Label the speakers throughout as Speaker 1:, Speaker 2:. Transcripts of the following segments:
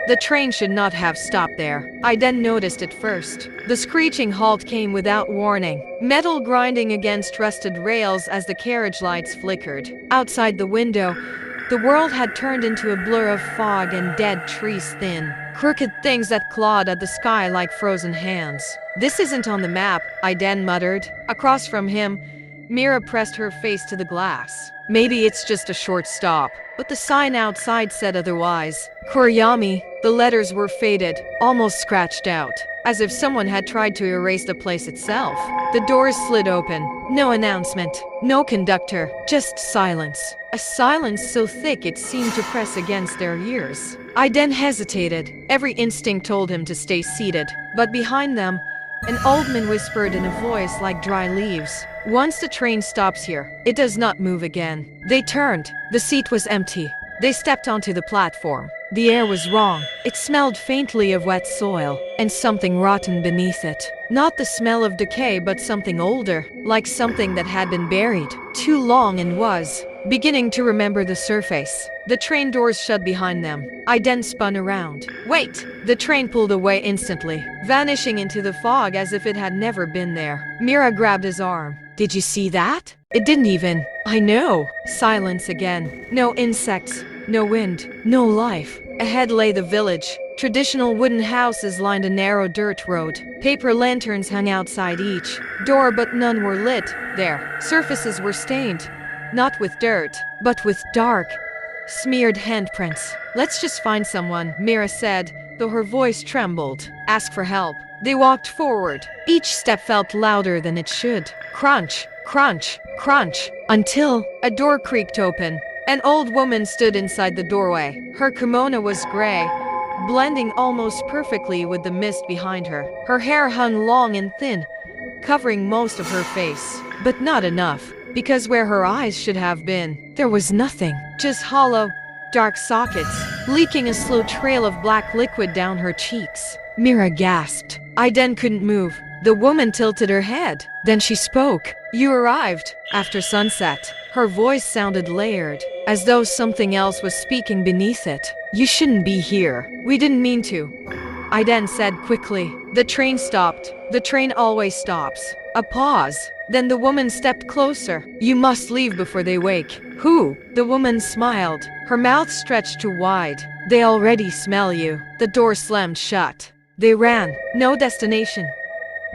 Speaker 1: The train should not have stopped there. I then noticed it first. The screeching halt came without warning, metal grinding against rusted rails as the carriage lights flickered. Outside the window, the world had turned into a blur of fog and dead trees, thin, crooked things that clawed at the sky like frozen hands. "This isn't on the map," I then muttered. Across from him, Mira pressed her face to the glass. "Maybe it's just a short stop." But the sign outside said otherwise. Kuriyami. The letters were faded, almost scratched out, as if someone had tried to erase the place itself. The doors slid open. No announcement, no conductor, just silence. A silence so thick it seemed to press against their ears. I then hesitated. Every instinct told him to stay seated. But behind them, an old man whispered in a voice like dry leaves. "Once the train stops here, it does not move again." They turned. The seat was empty. They stepped onto the platform. The air was wrong. It smelled faintly of wet soil, and something rotten beneath it. Not the smell of decay, but something older, like something that had been buried too long and was beginning to remember the surface. The train doors shut behind them. I then spun around. "Wait!" The train pulled away instantly, vanishing into the fog as if it had never been there. Mira grabbed his arm. "Did you see that? It didn't even..." "I know." Silence again. No insects, no wind, no life. Ahead lay the village. Traditional wooden houses lined a narrow dirt road. Paper lanterns hung outside each door, but none were lit. Their surfaces were stained, not with dirt, but with dark, smeared handprints. "Let's just find someone," Mira said, though her voice trembled. "Ask for help." They walked forward. Each step felt louder than it should. Crunch, crunch, crunch, until a door creaked open. An old woman stood inside the doorway. Her kimono was gray, blending almost perfectly with the mist behind her. Her hair hung long and thin, covering most of her face. But not enough, because where her eyes should have been, there was nothing. Just hollow, dark sockets, leaking a slow trail of black liquid down her cheeks. Mira gasped. I then couldn't move. The woman tilted her head. Then she spoke. "You arrived after sunset." Her voice sounded layered, as though something else was speaking beneath it. "You shouldn't be here. We didn't mean to," I then said quickly. The train stopped. The train always stops. A pause. Then the woman stepped closer. "You must leave before they wake." "Who?" The woman smiled. Her mouth stretched too wide. "They already smell you." The door slammed shut. They ran. No destination,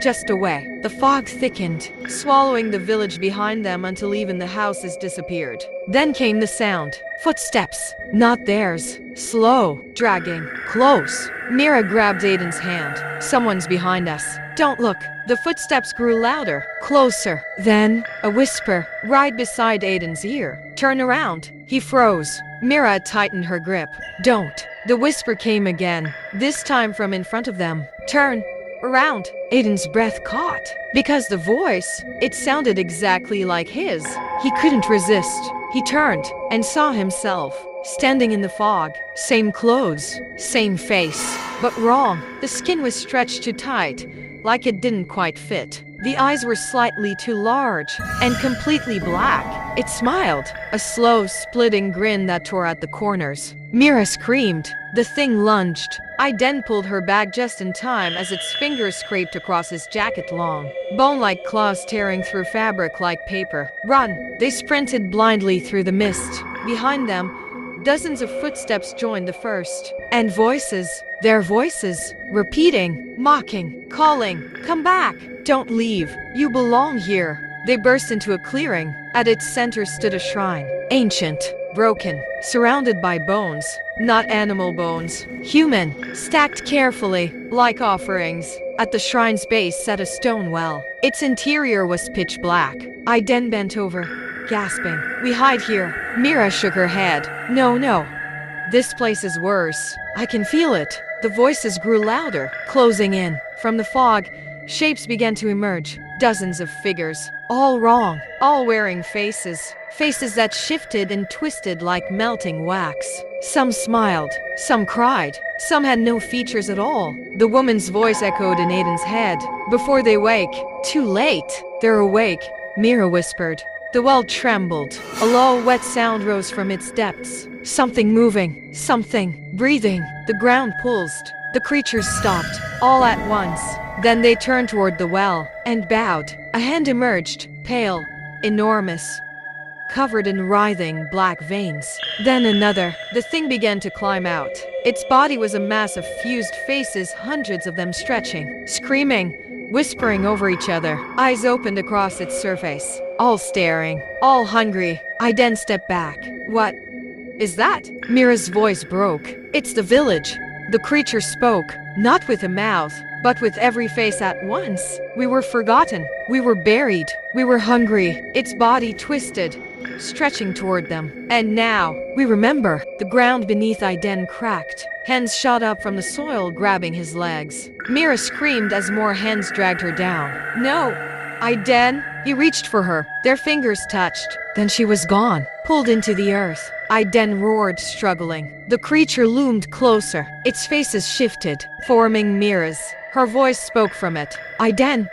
Speaker 1: just away. The fog thickened, swallowing the village behind them until even the houses disappeared. Then came the sound. Footsteps. Not theirs. Slow. Dragging. Close. Mira grabbed Aiden's hand. "Someone's behind us. Don't look." The footsteps grew louder. Closer. Then, a whisper, right beside Aiden's ear. "Turn around." He froze. Mira tightened her grip. "Don't." The whisper came again, this time from in front of them. "Turn around." Aiden's breath caught. Because the voice, it sounded exactly like his. He couldn't resist. He turned and saw himself standing in the fog. Same clothes, same face, but wrong. The skin was stretched too tight, like it didn't quite fit. The eyes were slightly too large and completely black. It smiled, a slow, splitting grin that tore at the corners. Mira screamed. The thing lunged. I then pulled her back just in time as its fingers scraped across his jacket, long, bone-like claws tearing through fabric like paper. "Run!" They sprinted blindly through the mist. Behind them, dozens of footsteps joined the first. And voices. Their voices. Repeating, mocking, calling. "Come back! Don't leave! You belong here!" They burst into a clearing. At its center stood a shrine. Ancient. Broken. Surrounded by bones. Not animal bones. Human. Stacked carefully, like offerings. At the shrine's base sat a stone well. Its interior was pitch black. I then bent over, gasping. "We hide here." Mira shook her head. No. This place is worse. I can feel it." The voices grew louder, closing in. From the fog, shapes began to emerge. Dozens of figures. All wrong. All wearing faces. Faces that shifted and twisted like melting wax. Some smiled. Some cried. Some had no features at all. The woman's voice echoed in Aiden's head. "Before they wake." "Too late." "They're awake," Mira whispered. The well trembled. A low, wet sound rose from its depths. Something moving. Something breathing. The ground pulsed. The creatures stopped, all at once. Then they turned toward the well and bowed. A hand emerged, pale, enormous, covered in writhing black veins. Then another. The thing began to climb out. Its body was a mass of fused faces, hundreds of them stretching, screaming, whispering over each other. Eyes opened across its surface, all staring, all hungry. Aiden stepped back. What is that? Mira's voice broke. It's the village. The creature spoke, not with a mouth, but with every face at once. We were forgotten. We were buried. We were hungry. Its body twisted, stretching toward them. And now, we remember. The ground beneath Aiden cracked. Hands shot up from the soil, grabbing his legs. Mira screamed as more hands dragged her down. No! Aiden! He reached for her. Their fingers touched. Then she was gone, pulled into the earth. Aiden roared, struggling. The creature loomed closer. Its faces shifted, forming mirrors. Her voice spoke from it. Aiden!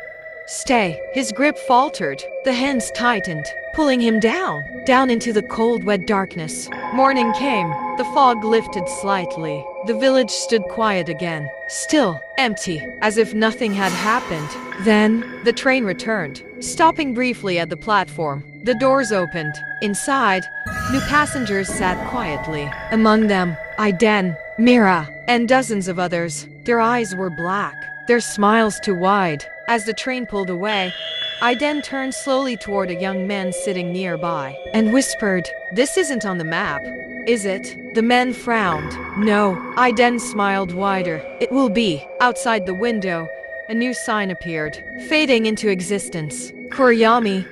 Speaker 1: Stay. His grip faltered. The hands tightened, pulling him down into the cold, wet darkness. Morning came. The fog lifted slightly. The village stood quiet again, still, empty, as if nothing had happened. Then, the train returned, stopping briefly at the platform. The doors opened. Inside, new passengers sat quietly. Among them, Aiden, Mira, and dozens of others. Their eyes were black, their smiles too wide. As the train pulled away, Aiden turned slowly toward a young man sitting nearby and whispered, "This isn't on the map, is it?" The man frowned. "No." Aiden smiled wider. "It will be." Outside the window, a new sign appeared, fading into existence. Kuriyami,